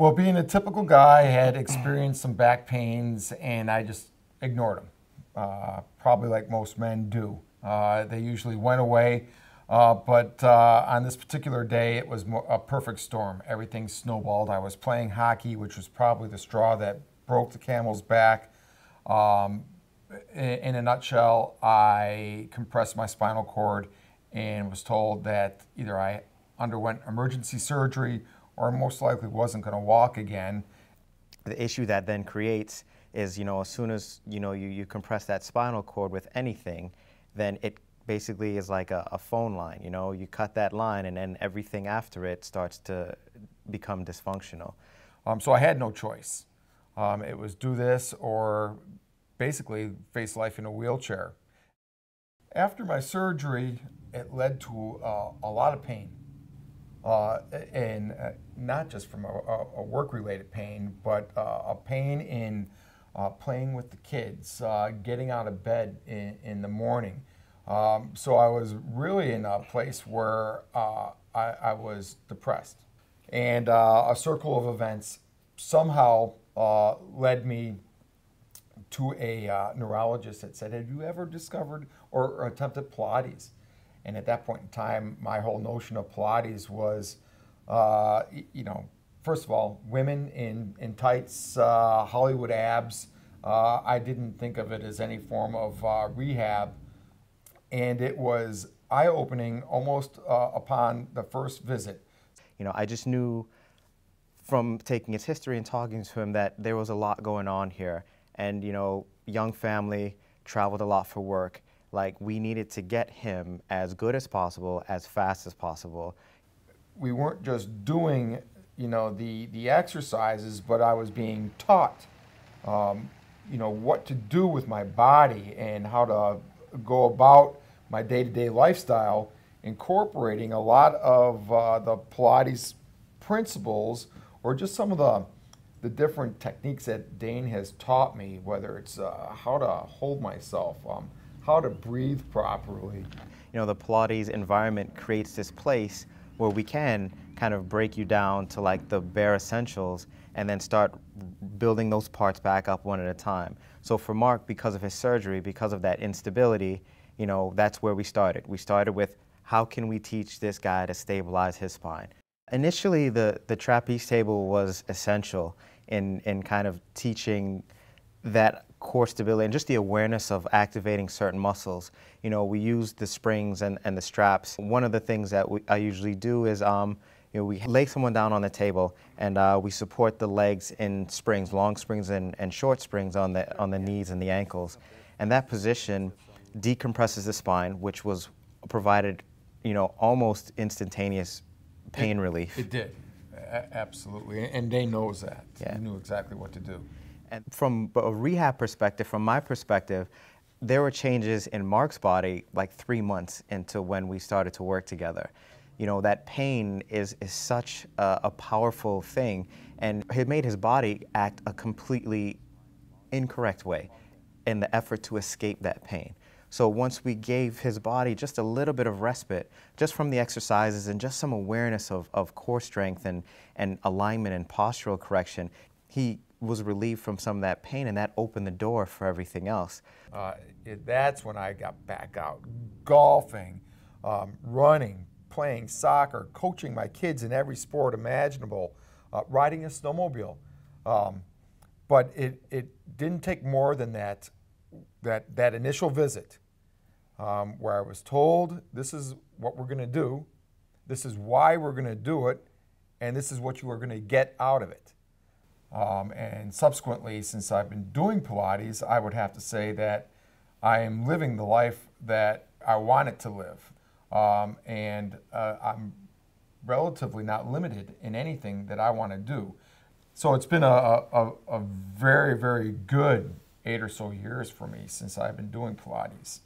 Well, being a typical guy, I had experienced some back pains, and I just ignored them, probably like most men do. They usually went away, but on this particular day, it was a perfect storm. Everything snowballed. I was playing hockey, which was probably the straw that broke the camel's back. In a nutshell, I compressed my spinal cord and was told that either I underwent emergency surgery or most likely wasn't going to walk again. The issue that then creates is, as soon as, you compress that spinal cord with anything, then it basically is like a phone line, you cut that line and then everything after it starts to become dysfunctional. So I had no choice. It was do this or basically face life in a wheelchair. After my surgery, it led to a lot of pain. And not just from a work-related pain, but a pain in playing with the kids, getting out of bed in the morning. So I was really in a place where I was depressed. And a circle of events somehow led me to a neurologist that said, have you ever discovered or attempted Pilates? And at that point in time, my whole notion of Pilates was, first of all, women in tights, Hollywood abs. I didn't think of it as any form of rehab. And it was eye-opening almost upon the first visit. I just knew from taking his history and talking to him that there was a lot going on here. And, young family, traveled a lot for work. Like, we needed to get him as good as possible, as fast as possible. We weren't just doing, the exercises, but I was being taught, what to do with my body and how to go about my day-to-day lifestyle, incorporating a lot of the Pilates principles or just some of the different techniques that Dane has taught me, whether it's how to hold myself, how to breathe properly. The Pilates environment creates this place where we can kind of break you down to like the bare essentials and then start building those parts back up one at a time. So for Mark, because of his surgery, because of that instability, that's where we started. We started with how can we teach this guy to stabilize his spine? Initially, the trapeze table was essential in kind of teaching that core stability and just the awareness of activating certain muscles. We use the springs and the straps. One of the things that I usually do is we lay someone down on the table and we support the legs in springs, long springs and short springs on the knees and the ankles. And that position decompresses the spine, which was provided, almost instantaneous pain relief. It did, absolutely, and Dane knows that. Yeah. He knew exactly what to do. And from a rehab perspective, from my perspective, there were changes in Mark's body like 3 months into when we started to work together. That pain is such a powerful thing, and it made his body act a completely incorrect way in the effort to escape that pain. So once we gave his body just a little bit of respite, just from the exercises and just some awareness of core strength and alignment and postural correction, he was relieved from some of that pain, and that opened the door for everything else. That's when I got back out, golfing, running, playing soccer, coaching my kids in every sport imaginable, riding a snowmobile. But it didn't take more than that initial visit where I was told, this is what we're going to do, this is why we're going to do it, and this is what you are going to get out of it. And subsequently, since I've been doing Pilates, I would have to say that I am living the life that I wanted to live. And I'm relatively not limited in anything that I want to do. So it's been a very, very good 8 or so years for me since I've been doing Pilates.